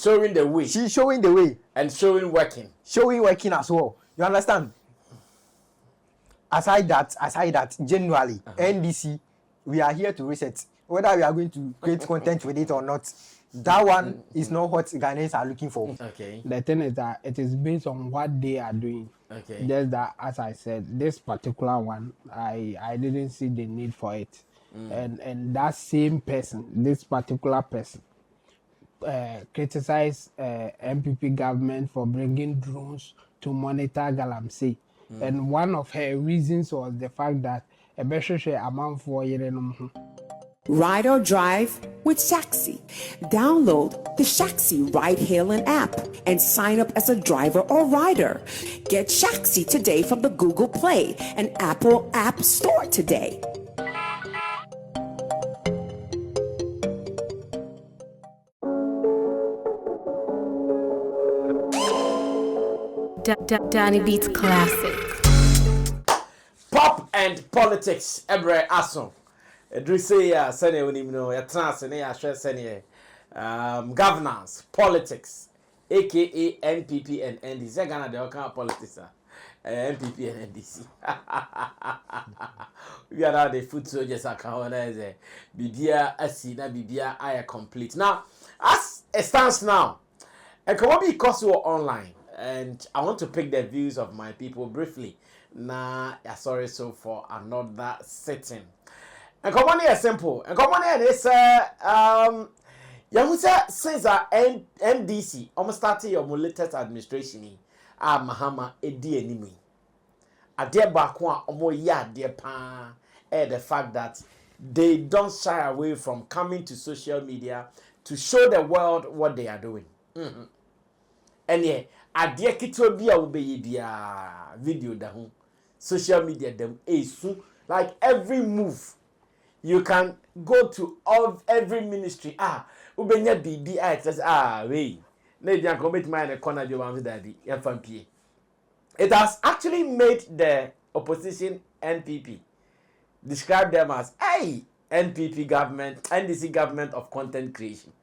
showing the way. She's showing the way. And showing working. Showing working as well. You understand? Aside that, generally, NDC, we are here to reset. Whether we are going to create content with it or not, that one is not what Ghanaians are looking for. Okay. The thing is that it is based on what they are doing. Okay. Just that, as I said, this particular one, I didn't see the need for it. And that same person, this particular person, criticized MPP government for bringing drones to monitor Galamsey. And one of her reasons was the fact that a better amount for Ride or drive with Shaxi. Download the Shaxi ride-hailing app and sign up as a driver or rider. Get Shaxi today from the Google Play and Apple App Store today. Danny Beats Classic. Pop and politics. Ebre Aso. Edrise Sene Unimno. Yatran Sene Ashe Sene. Governance, politics, aka NPP and NDC. Ghana they all kind of politics. NPP and NDC. We are now the foot soldiers. Akawana Bibia Asina Bibia I complete. Now, as it stands now, and come on because we're online. And I want to pick the views of my people briefly. Nah, sorry so for another sitting. And come on here simple. And come on here is Yamusa since NDC almost started your latest administration. Mahama edi enemy. Ade bakwa omo ya de pa the fact that they don't shy away from coming to social media to show the world what they are doing. And yeah, ade kitwa bia wo be bia video da ho social media them soon like every move you can go to every ministry ubenya bibi it says we na dia commit my corner bi wan daddy ya fampie. It has actually made the opposition NPP describe them as NPP government, NDC government of content creation.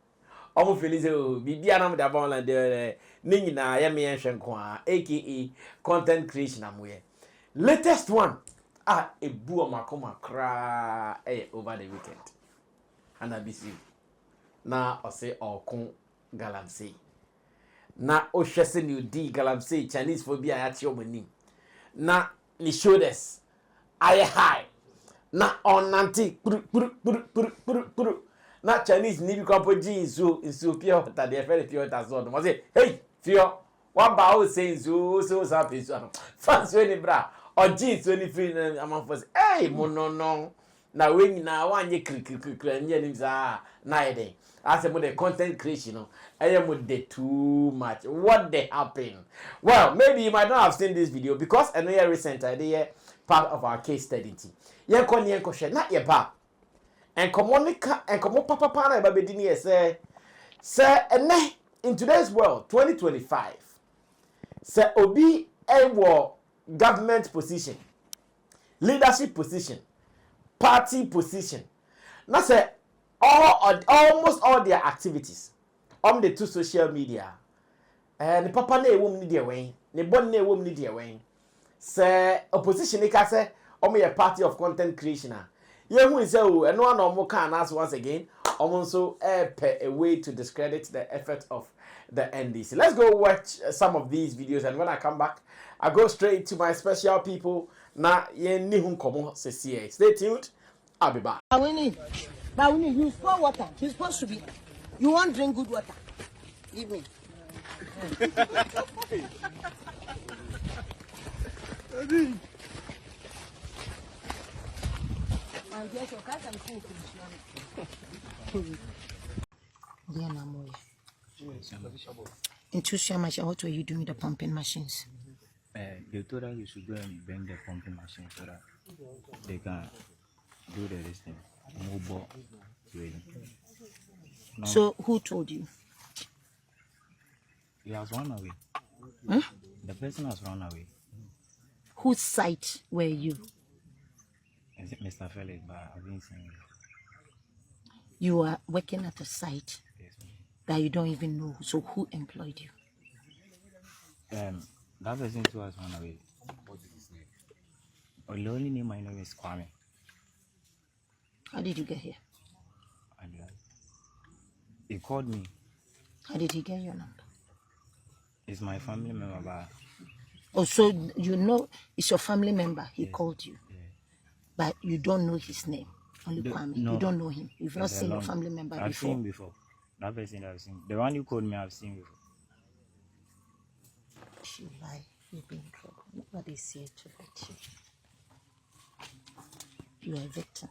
Omo felize bibi anam da bon la de ni nyina ya me enhwe nko aka content creation amoye. Latest one ebu omakoma kra over the weekend. And I be see na ose okun Galamsey. Na ohwese ni odi Galamsey Chinese phobia ya chi omani. Na ni shoulders aye high. Na onanti puru. Na Chinese ni bi kwampo jeans so pure water dey very pure water so no say hey pure one ba o say so happy so fans we ni bra or jeans we ni free among for hey monono na we ni na wanye kri nye ni za na ide as mo the content creation no mo de too much what they happen. Well, maybe you might not have seen this video because I know you're recent idea part of our case study. Yen ko share na ye ba and communica and come papa na ba bedini say in today's world 2025 say obi government position, leadership position, party position. Now say almost all their activities on the two social media. And papa na ewom ni de wen, ne bon na ewom ni de wen. Say opposition e ka say a party of content creation. Yeah, who is so and one or more can ask once again. Also a way to discredit the effort of the NDC. Let's go watch some of these videos, and when I come back, I go straight to my special people. Na yen ni hun komo se see. Stay tuned. I'll be back. Bawuni, you pour water. You're supposed to be. You want drink good water? Give me. In Tusha, what were you doing with the pumping machines? They told us you should go and bring the pumping machine so that they can do the listing. So who told you? He has run away. Huh? The person has run away. Whose site were you? Is it Mr. Felix? But I didn't see him. You were working at a site. Yes, that you don't even know. So who employed you? That person too has run away. What is his name? Oh, the only name I know is Kwame. How did you get here? And he called me. How did he get your number? He's my family member, but Oh, so you know it's your family member. He called you. yeah. But you don't know his name. Only The- Kwame. no. You don't know him. You've not It's a seen your long- family member I've before. seen before. That person I've seen. The one you called me, I've seen before. You lie. You'll be in trouble. Nobody's here to hurt you. You are a victim.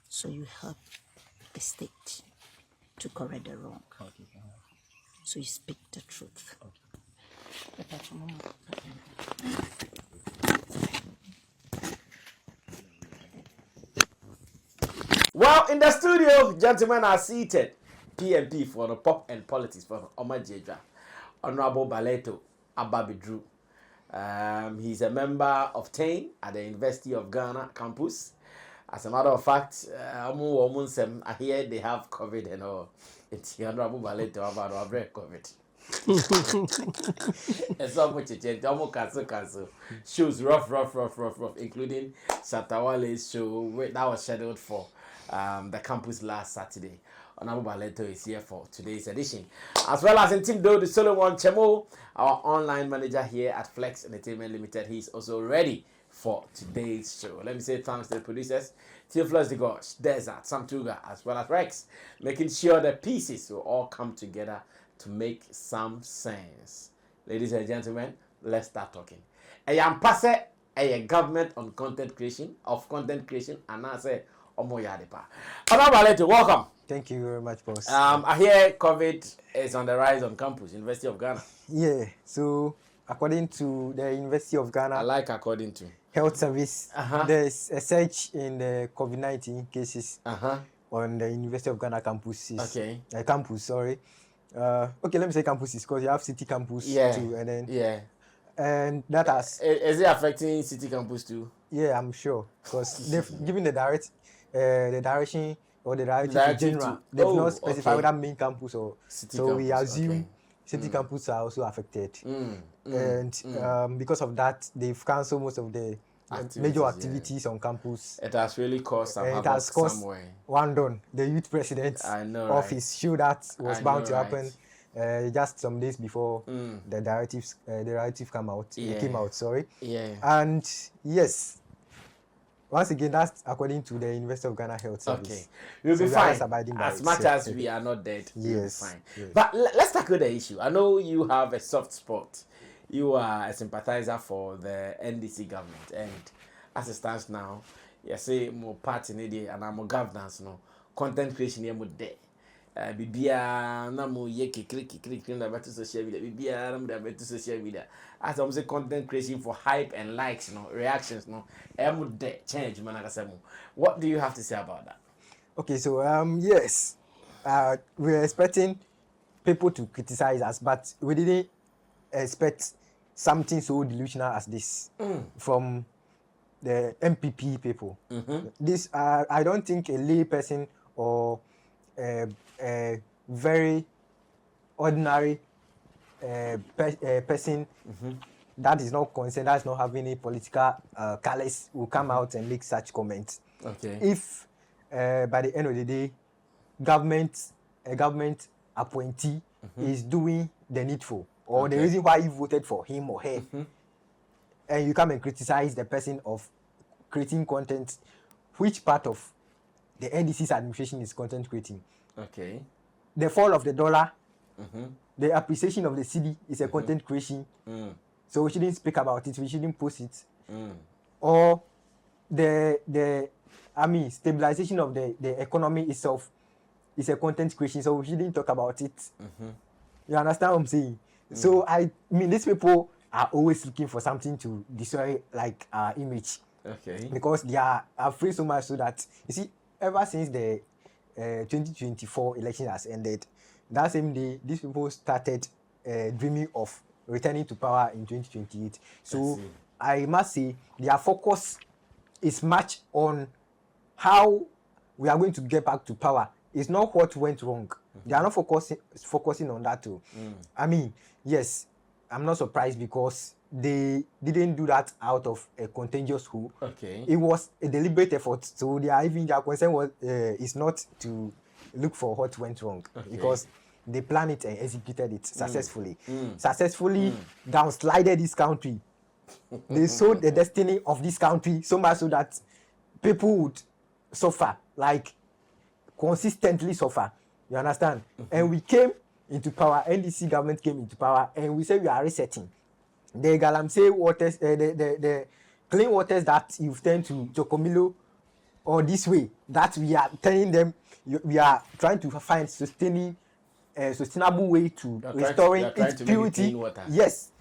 So you help the state to correct the wrong. Okay. So you speak the truth. Well, in the studio, gentlemen are seated. PMP for the pop and politics for Oma Jedra. Honorable Baleto Ababidru. He's a member of TAIN at the University of Ghana campus. As a matter of fact, I hear they have COVID and all. It's Honorable Baleto about COVID. And so much change. Almost cancel. Shows rough, including Shatawale's show that was scheduled for the campus last Saturday. Honorable Baleto is here for today's edition, as well as in Team Do, the Solomon Chemo, our online manager here at Flex Entertainment Limited. He's also ready for today's show. Let me say thanks to the producers, Theophilus de Gosh, Desert, Samtuga, as well as Rex, making sure the pieces will all come together to make some sense. Ladies and gentlemen, let's start talking. Passe a government on content creation, and I say Omoyadepa. Honorable Baleto, welcome. Thank you very much, boss. I hear COVID is on the rise on campus, University of Ghana. Yeah, so according to the University of Ghana I like according to Health Service, there's a surge in the COVID-19 cases on the University of Ghana campuses. Okay. Campus, sorry. Okay, let me say campuses because you have city campus too, and then and that has is it affecting city campus too? yeah, I'm sure because they've given the direction or the directive in general. They've not specified whether main campus or city so campus, we assume city campus are also affected, and because of that, they've cancelled most of the major activities on campus. It has really caused some It has caused somewhere. London, the youth president's office, show that was bound to happen just some days before the directive came out. Sorry. Yeah. And yes, once again, that's according to the University of Ghana Health Service. Okay, we'll be fine. As much as we are not dead, we'll be fine. Yes. But let's tackle the issue. I know you have a soft spot. You are a sympathizer for the NDC government, and as it stands now, you say more party needy and I'm more governance no content creation here more there. Bibia na mo ye kikiri na better social media. Bibia na mo better social media. As I'm say content creation for hype and likes, no reactions, no. Mo there change man akasemo. What do you have to say about that? Okay, so yes, we're expecting people to criticize us, but we didn't expect something so delusional as this from the MPP people. This I don't think a lay person or a very ordinary person that is not concerned, that is not having any political callous, will come out and make such comments. Okay. If by the end of the day, a government appointee is doing the needful, or the reason why you voted for him or her, and you come and criticize the person of creating content, which part of the NDC's administration is content creating? Okay. The fall of the dollar, the appreciation of the cedi is a content creation. So we shouldn't speak about it, we shouldn't post it. Or the stabilization of the economy itself is a content creation, so we shouldn't talk about it. You understand what I'm saying? So I mean, these people are always looking for something to destroy like our image. Okay. Because they are afraid so much so that, you see, ever since the 2024 election has ended, that same day, these people started dreaming of returning to power in 2028. So I must say their focus is much on how we are going to get back to power it's not what went wrong. They are not focusing on that too. I mean, yes, I'm not surprised because they didn't do that out of a contagious who. Okay. It was a deliberate effort. So their concern was is not to look for what went wrong because they planned it and executed it successfully. Successfully downslided this country. They sold the destiny of this country so much so that people would suffer, like consistently suffer. You understand? And we came into power. NDC government came into power, and we said we are resetting. The Galamsey waters, the clean waters that you've turned to Chocomilo, or this way that we are telling them, we are trying to find sustainable way to restoring its purity. Yes,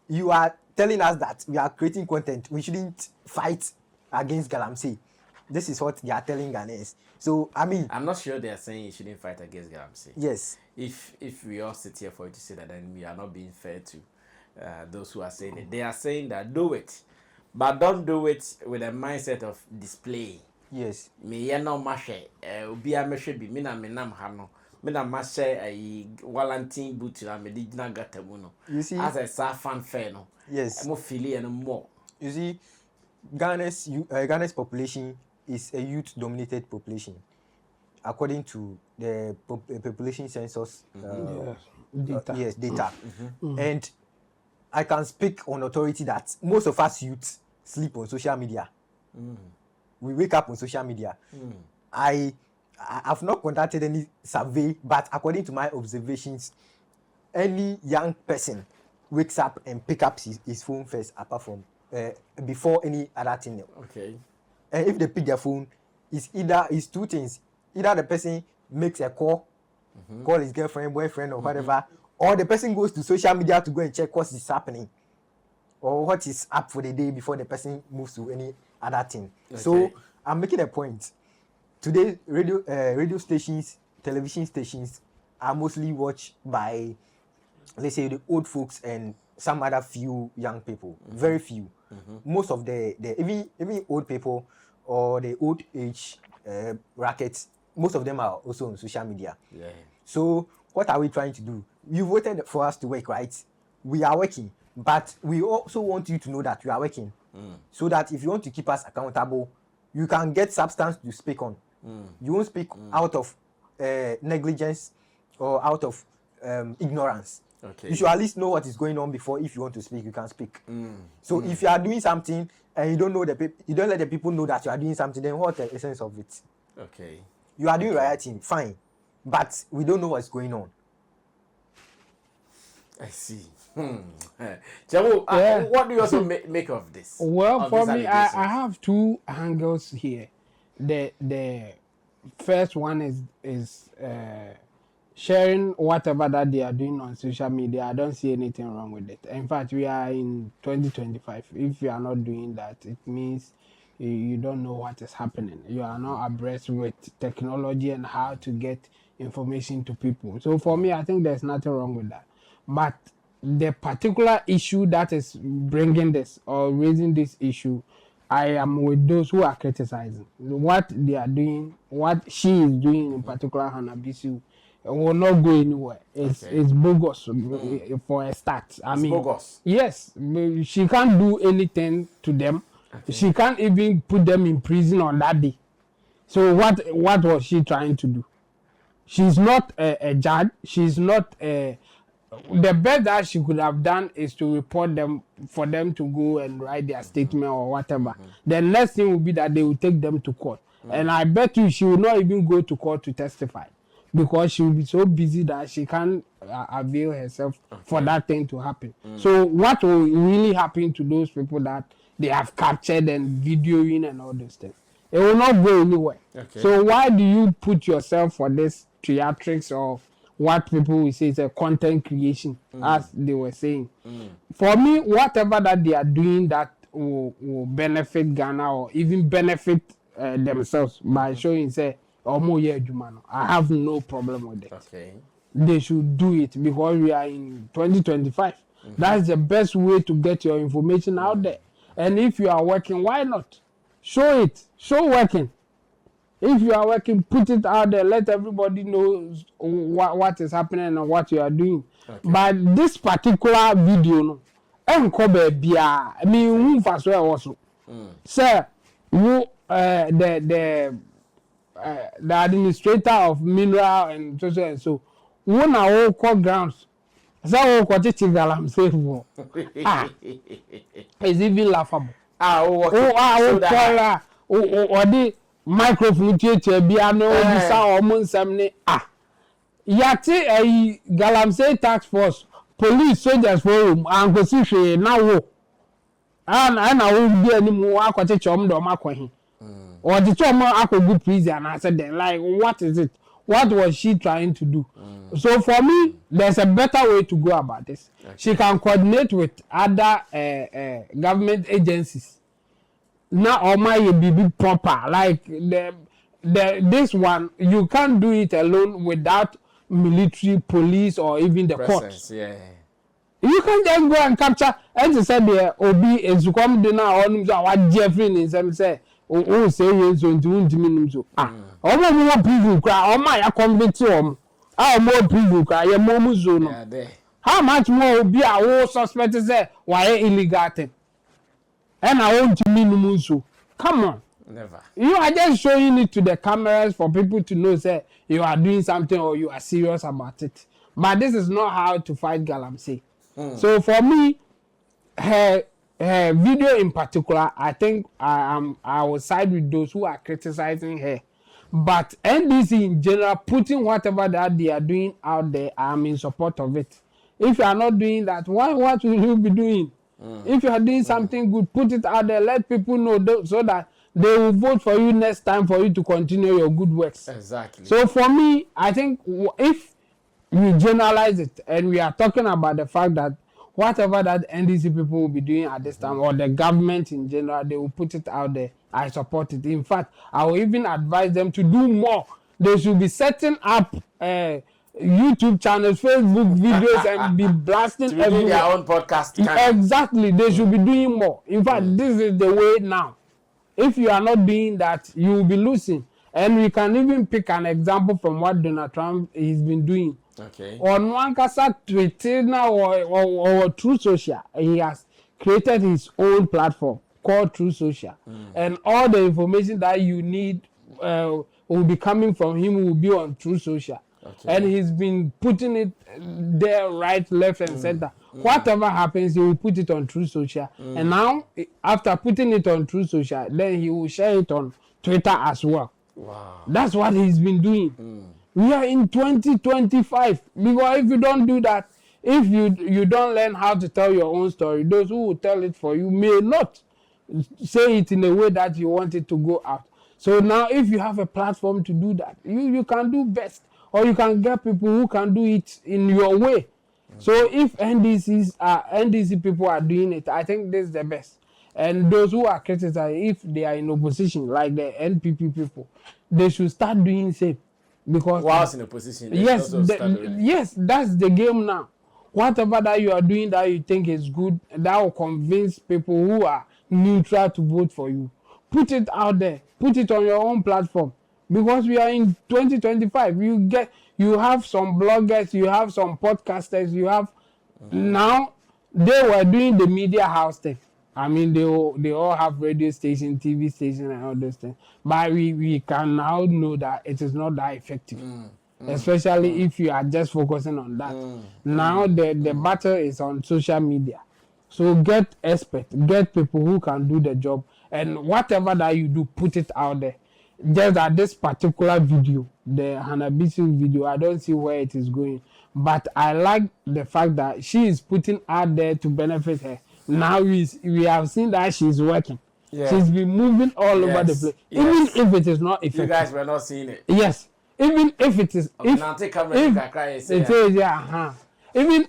you are telling us that we are creating content. We shouldn't fight against Galamsey. This is what they are telling Ghanaians. So I mean, I'm not sure they are saying you shouldn't fight against Galamsey. Yes. If we all sit here for you to say that, then we are not being fair to those who are saying it. They are saying that do it, but don't do it with a mindset of display. Yes. Me ye no mashe obi a mehwe bi me na menam ha no me na mashe Wallentin boot na me digina gata mu no. You see, as a sa fanfare no. Yes. Mo feel no more. You see, Ghana's population is a youth-dominated population, according to the population census. Data. Yes, data. And I can speak on authority that most of us youths sleep on social media. We wake up on social media. I have not conducted any survey, but according to my observations, any young person wakes up and picks up his phone first, apart from before any other thing. Okay. And if they pick their phone, it's two things. Either the person makes a call, call his girlfriend, boyfriend, or whatever, or the person goes to social media to go and check what is happening or what is up for the day before the person moves to any other thing. Okay. So I'm making a point. Today, radio stations, television stations are mostly watched by, let's say, the old folks and some other few young people. Very few. Most of the even old people or the old age brackets, most of them are also on social media. Yeah. So what are we trying to do? You voted for us to work, right? We are working, but we also want you to know that we are working, so that if you want to keep us accountable, you can get substance to speak on. You won't speak out of negligence or out of ignorance. Okay. You should at least know what is going on before, if you want to speak, you can speak. So if you are doing something and you don't know you don't let the people know that you are doing something, then what's the essence of it? Okay. You are doing rioting, fine, but we don't know what's going on. I see. Jamu, what do you also make of this? Well, for me, I have two angles here. The first one is sharing whatever that they are doing on social media. I don't see anything wrong with it. In fact, we are in 2025. If you are not doing that, it means you don't know what is happening. You are not abreast with technology and how to get information to people. So for me, I think there's nothing wrong with that. But the particular issue that is bringing this or raising this issue, I am with those who are criticizing what they are doing, what she is doing in particular, Hannah Bisu. Will not go anywhere. It's bogus for a start. I mean, bogus. Yes, she can't do anything to them. Okay. She can't even put them in prison on that day. So what was she trying to do? She's not a judge. She's not a. The best that she could have done is to report them for them to go and write their statement or whatever. The next thing will be that they will take them to court. And I bet you she will not even go to court to testify, because she will be so busy that she can't avail herself for that thing to happen. So what will really happen to those people that they have captured and videoing and all those things? It will not go anywhere. Okay. So why do you put yourself for this theatrics of what people will say is a content creation, as they were saying? For me, whatever that they are doing that will benefit Ghana or even benefit themselves by showing, say, I have no problem with it. Okay. They should do it because we are in 2025. That's the best way to get your information out there. And if you are working, why not? Show it. Show working. If you are working, put it out there. Let everybody know what is happening and what you are doing. Okay. But this particular video, no, I mean, who first also. Sir, who the administrator of mineral and so when I all call grounds, so what it is Galamsey for. It's even laughable. Or the microphone theater piano bisa omo nsam ne yate Galamsey task force police soldiers forum and go see hwe na wo and I will be any more akwache chom do makwahi or the chom akogu prison and I said then like what is it, what was she trying to do? So for me there's a better way to go about this. Okay. She can coordinate with other government agencies. Now all my be proper like this one you can't do it alone without military, police or even the courts. Yeah. You can just go and capture and you said there obi ezukom de na onum so wa Jeffrey ni sem say o say yen so nti undimi nim so omo mo preview kra omo ya convict omo omo preview kra ye mo mu zo no how much more obi a wo suspect say why illegal thing and I want to mean so. Come on. Never. You are just showing it to the cameras for people to know say you are doing something or you are serious about it. But this is not how to fight Galamsey. So for me, her video in particular, I think I will side with those who are criticizing her. But NDC in general, putting whatever that they are doing out there, I'm in support of it. If you are not doing that, what will you be doing? If you are doing something good, put it out there, let people know so that they will vote for you next time for you to continue your good works. Exactly. So for me, I think if we generalize it and we are talking about the fact that whatever that NDC people will be doing at this time or the government in general, they will put it out there. I support it. In fact, I will even advise them to do more. They should be setting up YouTube channels, Facebook videos, and be blasting everywhere. Their own podcast. Exactly, they should be doing more. In fact, this is the way now. If you are not doing that, you will be losing. And we can even pick an example from what Donald Trump has been doing. Okay. On one casa Twitter now or True Social, he has created his own platform called True Social, and all the information that you need will be coming from him will be on True Social. Okay. And he's been putting it there, right, left, and center. Whatever happens, he will put it on True Social. And now, after putting it on True Social, then he will share it on Twitter as well. Wow. That's what he's been doing. We are in 2025. Because if you don't do that, if you don't learn how to tell your own story, those who will tell it for you may not say it in a way that you want it to go out. So now, if you have a platform to do that, you can do best. Or you can get people who can do it in your way. So if NDC people are doing it, I think this is the best. And those who are criticizing, if they are in opposition, like the NPP people, they should start doing same. Because whilst in opposition, yes, yes, that's the game now. Whatever that you are doing that you think is good, that will convince people who are neutral to vote for you. Put it out there. Put it on your own platform. Because we are in 2025, you have some bloggers, you have some podcasters, you have now they were doing the media house thing. I mean, they all have radio station, TV station, and all those things. But we can now know that it is not that effective, especially if you are just focusing on that. Now the battle is on social media. So get experts, get people who can do the job, and whatever that you do, put it out there. Just that this particular video, the Hanabisu video, I don't see where it is going. But I like the fact that she is putting out there to benefit her. Now we have seen that she's working. Yeah. She's been moving all over the place. Yes. Even if it is not effective. You guys were not seeing it. Yes. Even if it is. Even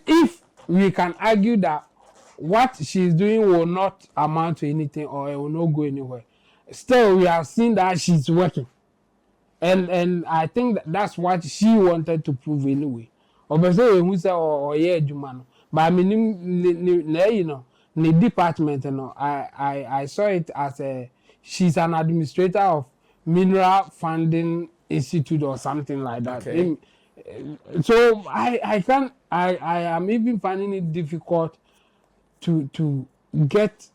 if we can argue that what she's doing will not amount to anything or it will not go anywhere. Still, we have seen that she's working. And I think that's what she wanted to prove anyway. Obviously, who say yeah, Jumano. But I mean, you know, the department, you know, I saw it as she's an administrator of mineral funding institute or something like that. Okay. So I am even finding it difficult to get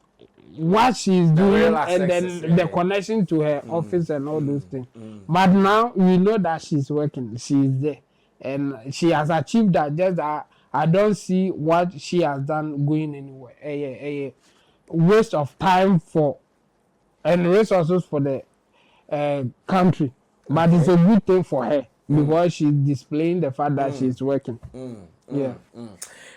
what she's doing real and access, then the yeah. connection to her office and all those things. But now we know that she's working, she's there, and she has achieved that. Just that I don't see what she has done going anywhere. A waste of time for and resources for the country. But it's a good thing for her because she's displaying the fact that she's working. Yeah.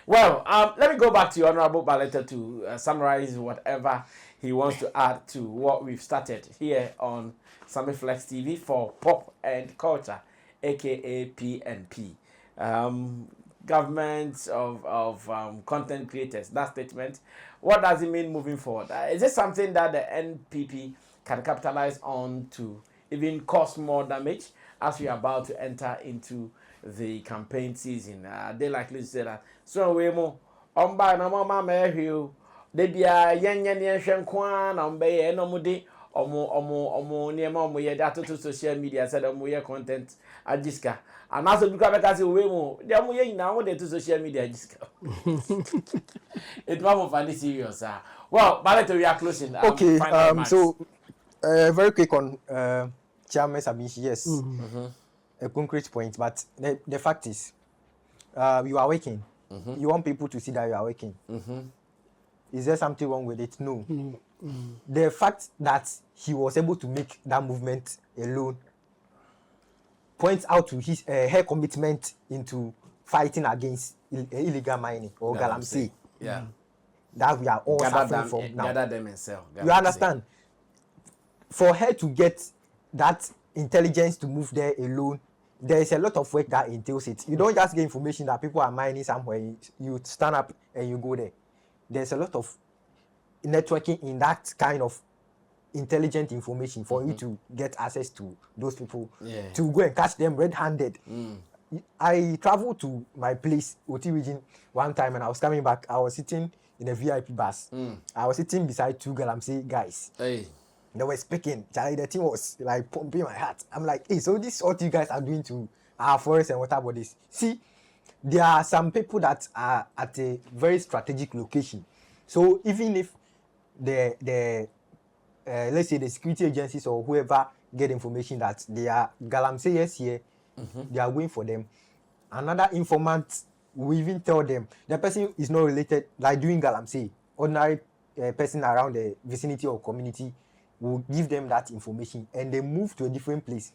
Well, let me go back to Honorable Baleta to summarize whatever he wants to add to what we've started here on Sammy Flex TV for Pop and Culture, aka PNP. Government of content creators. That statement. What does it mean moving forward? Is this something that the NPP can capitalize on to even cause more damage as we are about to enter into the campaign season? They likely to say that. So we mo omba na mama mehu de bia yen hwenkwa na omba ye no mudi omo niema omo ye that to social media said omo ye content agiska and also because because we mo de omo ye na wo de to social media agiska. It was funny serious. Well, Baleta, we are closing. Okay, so very quick on Chairman submission. Yes, a concrete point, but the fact is, you are working. You want people to see that you are working. Is there something wrong with it? No. The fact that he was able to make that movement alone points out to his her commitment into fighting against illegal mining or Galamsey. Yeah. That we are all suffering from now. Gather them and sell. You understand? For her to get that intelligence to move there alone, there is a lot of work that entails it. You don't just get information that people are mining somewhere. You stand up and you go there. There's a lot of networking in that kind of intelligent information for you to get access to those people, to go and catch them red-handed. I traveled to my place, Oti region, one time, and I was coming back. I was sitting in a VIP bus. I was sitting beside two Galamsey guys. Hey. They were speaking. Charlie, the thing was like pumping my heart. I'm like, hey, so this is what you guys are doing to our forest and water bodies. See, there are some people that are at a very strategic location. So even if the let's say the security agencies or whoever get information that they are Galamseyers here, they are going for them. Another informant will even tell them the person is not related, like doing Galamsey. Ordinary person around the vicinity or community will give them that information, and they move to a different place.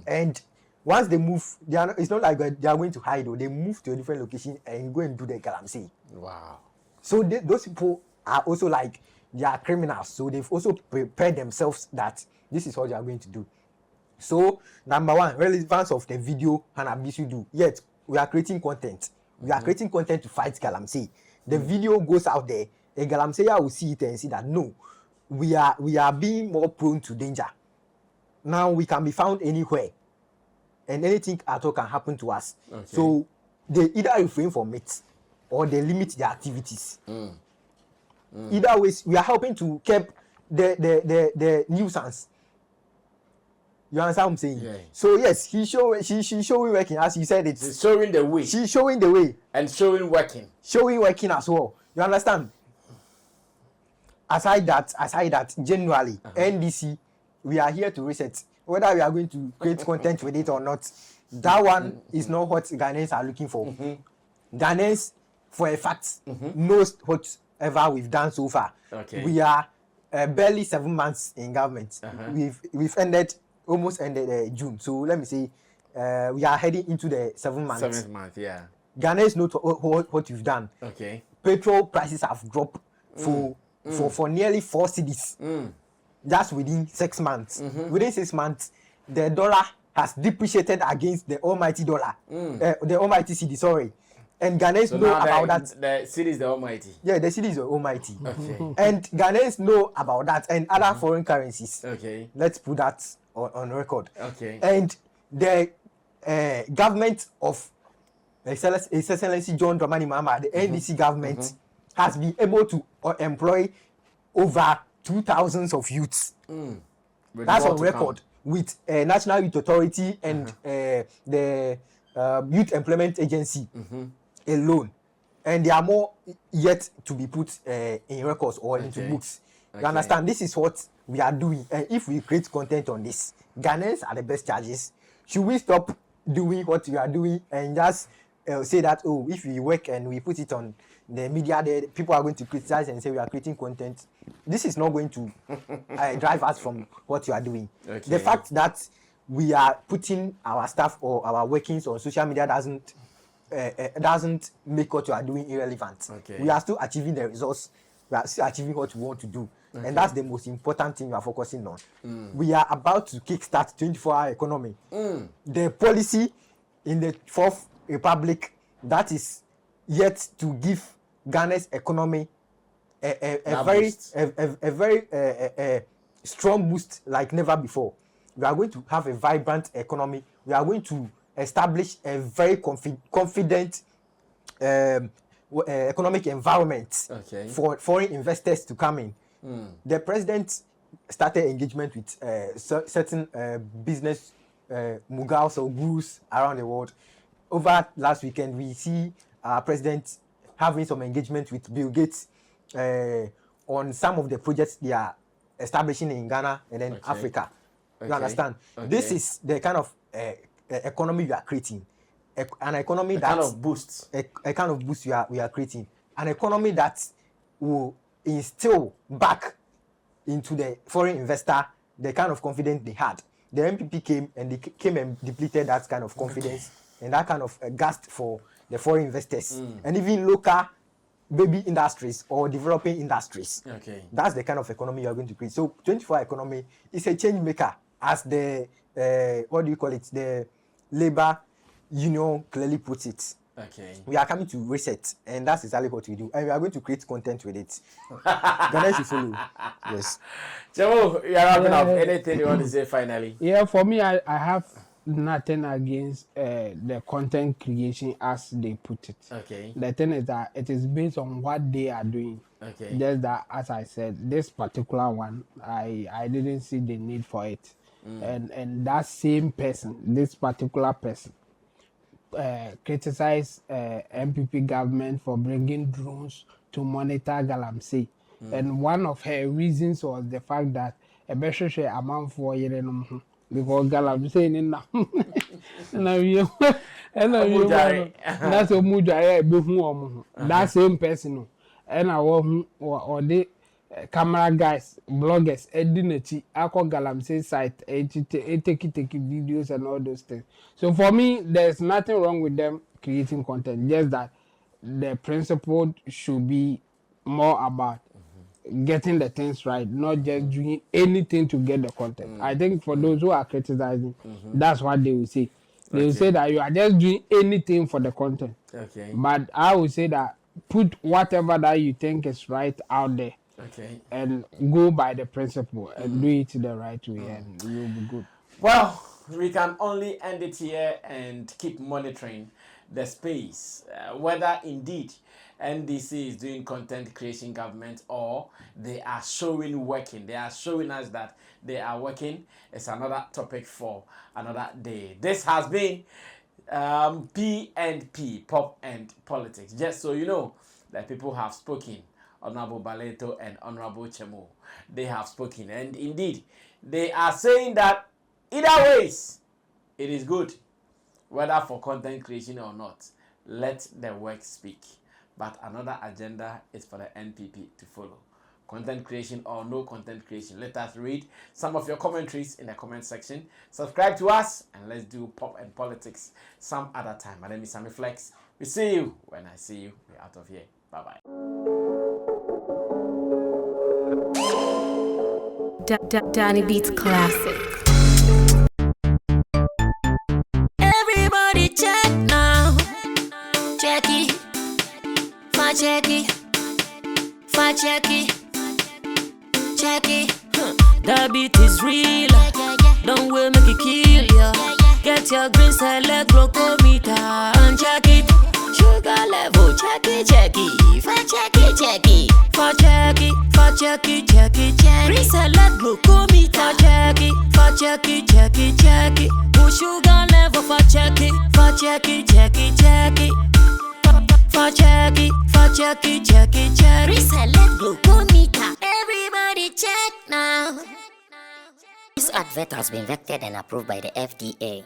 And once they move, it's not like they are going to hide, or they move to a different location and go and do the Galamsey. Wow. So those people are also like, they are criminals, so they've also prepared themselves that this is what they are going to do. So number one, relevance of the video and Abisu do. Yet we are creating content. We are creating content to fight Galamsey. The video goes out there, a Galamseyer will see it and see that no, we are being more prone to danger. Now we can be found anywhere, and anything at all can happen to us. Okay. So they either refrain from it or they limit their activities. Either ways, we are helping to keep the nuisance. You understand what I'm saying? Yeah. So yes, she's showing working, as you said. She's showing the way. She's showing the way and showing working. Showing working as well. You understand? Aside that, generally, NDC, we are here to reset. Whether we are going to create content with it or not, that one is not what Ghanaians are looking for. Ghanaians, for a fact, knows whatever we've done so far. Okay. We are barely 7 months in government. We've almost ended June. So let me say, we are heading into the 7 months. 7th month, yeah. Ghanaians know what you've done. Okay. Petrol prices have dropped for nearly 4 cedis. Just within 6 months. Within 6 months, the dollar has depreciated against the almighty dollar. The almighty cedi, sorry. And Ghanaians know about that. The cedi is the almighty. Yeah, the cedi is the almighty. Okay. And Ghanaians know about that and other foreign currencies. Okay. Let's put that on record. Okay. And the government of His Excellency John Dramani Mahama, the NDC government, has been able to employ over 2,000 of youths. That's on record. with National Youth Authority and the Youth Employment Agency alone, and there are more yet to be put in records or into books. You understand? This is what we are doing, and if we create content on this, Ghanaians are the best charges. Should we stop doing what we are doing and just say that, oh, if we work and we put it on the media, the people are going to criticize and say we are creating content? This is not going to drive us from what you are doing. The fact that we are putting our stuff or our workings on social media doesn't make what you are doing irrelevant. We are still achieving the results. We are still achieving what we want to do. And that's the most important thing we are focusing on. We are about to kickstart 24-hour economy. The policy in the Fourth Republic that is yet to give Ghana's economy a very strong boost like never before. We are going to have a vibrant economy. We are going to establish a very confident economic environment for foreign investors to come in. The president started engagement with certain business mughals or gurus around the world. Over last weekend, we see our president having some engagement with Bill Gates on some of the projects they are establishing in Ghana and then Africa. You understand? This is the kind of economy we are creating. An economy that kind of boosts. A kind of boost we are creating. An economy that will instill back into the foreign investor the kind of confidence they had. The MPP came and depleted that kind of confidence and that kind of gust for the foreign investors and even local baby industries or developing industries. That's the kind of economy you are going to create. So 24-hour economy is a change maker, as the what do you call it? The labor union clearly puts it. We are coming to reset, and that's exactly what we do, and we are going to create content with it. Ghana should follow. Yes. So you are wrapping up. Anything you want to say finally? Yeah, for me, I have nothing against the content creation as they put it. The thing is that it is based on what they are doing. Just that, as I said, this particular one, I didn't see the need for it, and that same person, this particular person, criticize MPP government for bringing drones to monitor Galamsey. And one of her reasons was the fact that a better share amount for yerenum because Galamsey in na that's a mujare behu that same person and I or the camera guys, bloggers, edineti, Ako Galamsey site, take videos and all those things. So for me, there's nothing wrong with them creating content. Just that the principle should be more about getting the things right, not just doing anything to get the content. I think for those who are criticizing, that's what they will say. They will say that you are just doing anything for the content. But I will say that put whatever that you think is right out there. And go by the principle and do it the right way, and you'll be good. Well, we can only end it here and keep monitoring the space, whether indeed NDC is doing content creation government or they are showing working. They are showing us that they are working. It's another topic for another day. This has been P&P, Pop and Politics. Just so you know that people have spoken. Honorable Baleto and Honorable Chemo, they have spoken, and indeed they are saying that either ways it is good, whether for content creation or not. Let the work speak. But another agenda is for the NPP to follow. Content creation or no content creation. Let us read some of your commentaries in the comment section. Subscribe to us and let's do Pop and Politics some other time. My name is Sammy Flex. We see you when I see you. We're out of here. Bye-bye. Danny Beats Classic. Everybody check now. Check it. Fa check it. Fa check it. Check it. The beat is real. Don't wait, make it kill ya. Get your green select glucometer and check it. Sugar level, check it, check it. Fa check it, check it. Fa check it. fa check it, reselect glucometer, check it, fa check it, push sugar level, fa check it, fa check it, reselect glucometer. Everybody check now. This advert has been vetted and approved by the FDA.